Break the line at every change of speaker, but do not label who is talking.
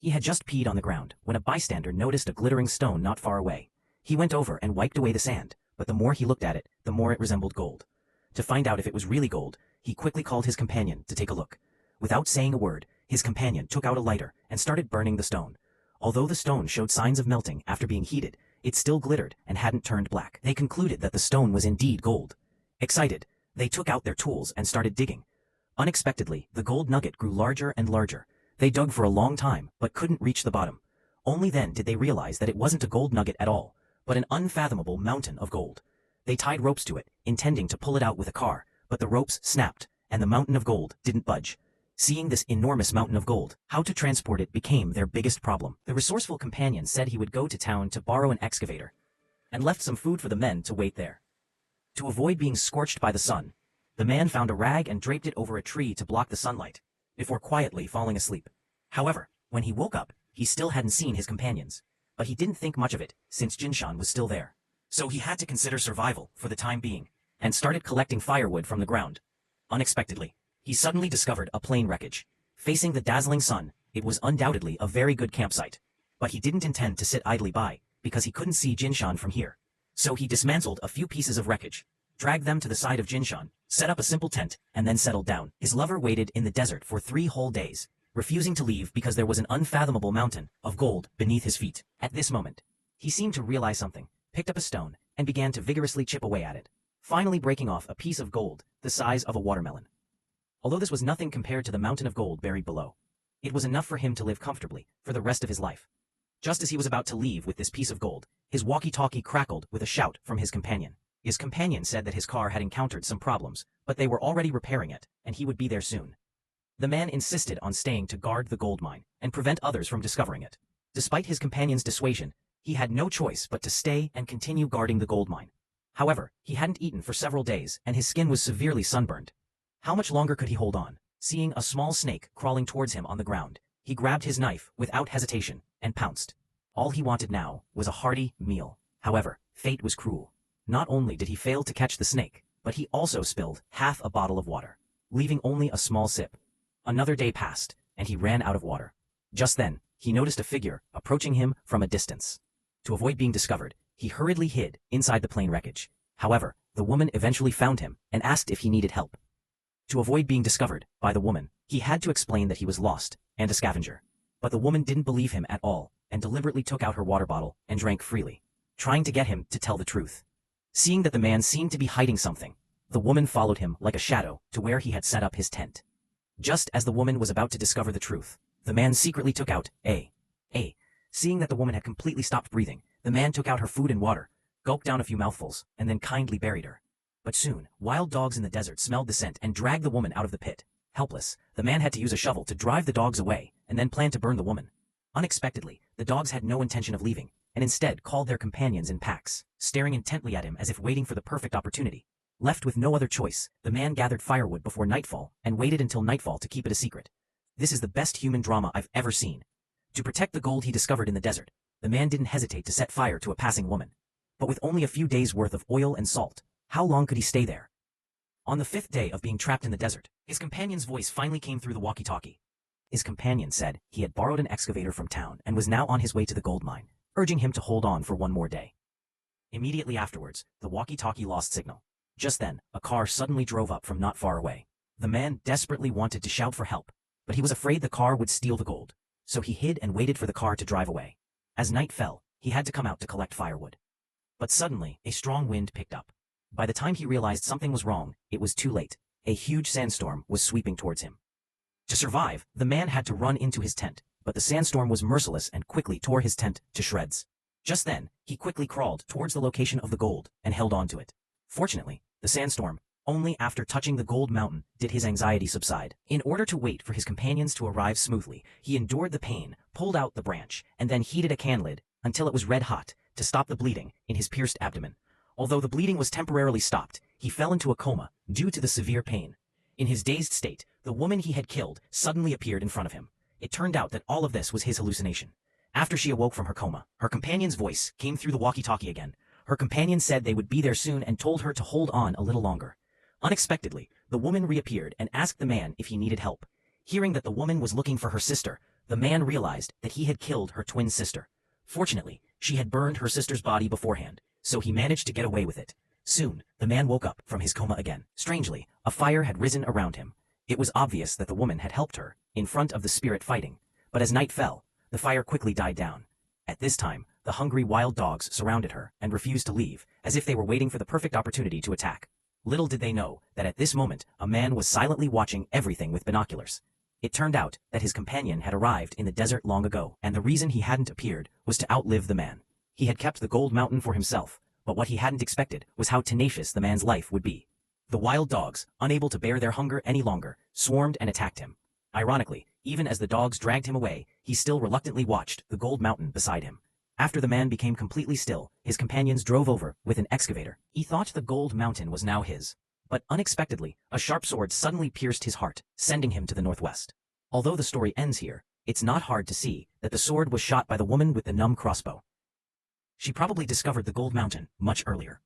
He had just peed on the ground when a bystander noticed a glittering stone not far away. He went over and wiped away the sand, but the more he looked at it, the more it resembled gold. To find out if it was really gold, he quickly called his companion to take a look. Without saying a word, his companion took out a lighter and started burning the stone. Although the stone showed signs of melting after being heated, it still glittered and hadn't turned black. They concluded that the stone was indeed gold. Excited, they took out their tools and started digging. Unexpectedly, the gold nugget grew larger and larger. They dug for a long time, but couldn't reach the bottom. Only then did they realize that it wasn't a gold nugget at all, but an unfathomable mountain of gold. They tied ropes to it, intending to pull it out with a car, but the ropes snapped, and the mountain of gold didn't budge. Seeing this enormous mountain of gold, how to transport it became their biggest problem. The resourceful companion said he would go to town to borrow an excavator, and left some food for the men to wait there. To avoid being scorched by the sun, the man found a rag and draped it over a tree to block the sunlight, before quietly falling asleep. However, when he woke up, he still hadn't seen his companions, but he didn't think much of it since Jinshan was still there. So he had to consider survival for the time being, and started collecting firewood from the ground. Unexpectedly, he suddenly discovered a plane wreckage. Facing the dazzling sun, it was undoubtedly a very good campsite. But he didn't intend to sit idly by, because he couldn't see Jinshan from here. So he dismantled a few pieces of wreckage, dragged them to the side of Jinshan, set up a simple tent, and then settled down. His lover waited in the desert for 3 whole days, refusing to leave because there was an unfathomable mountain of gold beneath his feet. At this moment, he seemed to realize something, picked up a stone, and began to vigorously chip away at it, finally breaking off a piece of gold the size of a watermelon. Although this was nothing compared to the mountain of gold buried below, it was enough for him to live comfortably for the rest of his life. Just as he was about to leave with this piece of gold, his walkie-talkie crackled with a shout from his companion. His companion said that his car had encountered some problems, but they were already repairing it, and he would be there soon. The man insisted on staying to guard the gold mine and prevent others from discovering it. Despite his companion's dissuasion, he had no choice but to stay and continue guarding the gold mine. However, he hadn't eaten for several days, and his skin was severely sunburned. How much longer could he hold on? Seeing a small snake crawling towards him on the ground, he grabbed his knife without hesitation and pounced. All he wanted now was a hearty meal. However, fate was cruel. Not only did he fail to catch the snake, but he also spilled half a bottle of water, leaving only a small sip. Another day passed, and he ran out of water. Just then, he noticed a figure approaching him from a distance. To avoid being discovered, he hurriedly hid inside the plane wreckage. However, the woman eventually found him and asked if he needed help. To avoid being discovered by the woman, he had to explain that he was lost and a scavenger. But the woman didn't believe him at all and deliberately took out her water bottle and drank freely, trying to get him to tell the truth. Seeing that the man seemed to be hiding something, the woman followed him like a shadow to where he had set up his tent. Just as the woman was about to discover the truth, the man secretly took out a. Seeing that the woman had completely stopped breathing, the man took out her food and water, gulped down a few mouthfuls, and then kindly buried her. But soon, wild dogs in the desert smelled the scent and dragged the woman out of the pit. Helpless, the man had to use a shovel to drive the dogs away, and then plan to burn the woman. Unexpectedly, the dogs had no intention of leaving, and instead called their companions in packs, staring intently at him as if waiting for the perfect opportunity. Left with no other choice, the man gathered firewood before nightfall and waited until nightfall to keep it a secret. This is the best human drama I've ever seen. To protect the gold he discovered in the desert, the man didn't hesitate to set fire to a passing woman. But with only a few days' worth of oil and salt, how long could he stay there? On the 5th day of being trapped in the desert, his companion's voice finally came through the walkie-talkie. His companion said he had borrowed an excavator from town and was now on his way to the gold mine, urging him to hold on for one more day. Immediately afterwards, the walkie-talkie lost signal. Just then, a car suddenly drove up from not far away. The man desperately wanted to shout for help, but he was afraid the car would steal the gold, so he hid and waited for the car to drive away. As night fell, he had to come out to collect firewood. But suddenly, a strong wind picked up. By the time he realized something was wrong, it was too late. A huge sandstorm was sweeping towards him. To survive, the man had to run into his tent, but the sandstorm was merciless and quickly tore his tent to shreds. Just then, he quickly crawled towards the location of the gold and held on to it. Fortunately, the sandstorm, only after touching the gold mountain did his anxiety subside. In order to wait for his companions to arrive smoothly, he endured the pain, pulled out the branch, and then heated a can lid until it was red hot to stop the bleeding in his pierced abdomen. Although the bleeding was temporarily stopped, he fell into a coma due to the severe pain. In his dazed state, the woman he had killed suddenly appeared in front of him. It turned out that all of this was his hallucination. After she awoke from her coma, her companion's voice came through the walkie-talkie again. Her companion said they would be there soon and told her to hold on a little longer. Unexpectedly, the woman reappeared and asked the man if he needed help. Hearing that the woman was looking for her sister, The man realized that he had killed her twin sister. Fortunately, she had burned her sister's body beforehand, so he managed to get away with it. Soon, the man woke up from his coma again. Strangely, a fire had risen around him. It was obvious that the woman had helped her, in front of the spirit fighting. But as night fell, the fire quickly died down. At this time, the hungry wild dogs surrounded her and refused to leave, as if they were waiting for the perfect opportunity to attack. Little did they know that at this moment, a man was silently watching everything with binoculars. It turned out that his companion had arrived in the desert long ago, and the reason he hadn't appeared was to outlive the man. He had kept the gold mountain for himself, but what he hadn't expected was how tenacious the man's life would be. The wild dogs, unable to bear their hunger any longer, swarmed and attacked him. Ironically, even as the dogs dragged him away, he still reluctantly watched the gold mountain beside him. After the man became completely still, his companions drove over with an excavator. He thought the gold mountain was now his. But unexpectedly, a sharp sword suddenly pierced his heart, sending him to the northwest. Although the story ends here, it's not hard to see that the sword was shot by the woman with the numb crossbow. She probably discovered the gold mountain much earlier.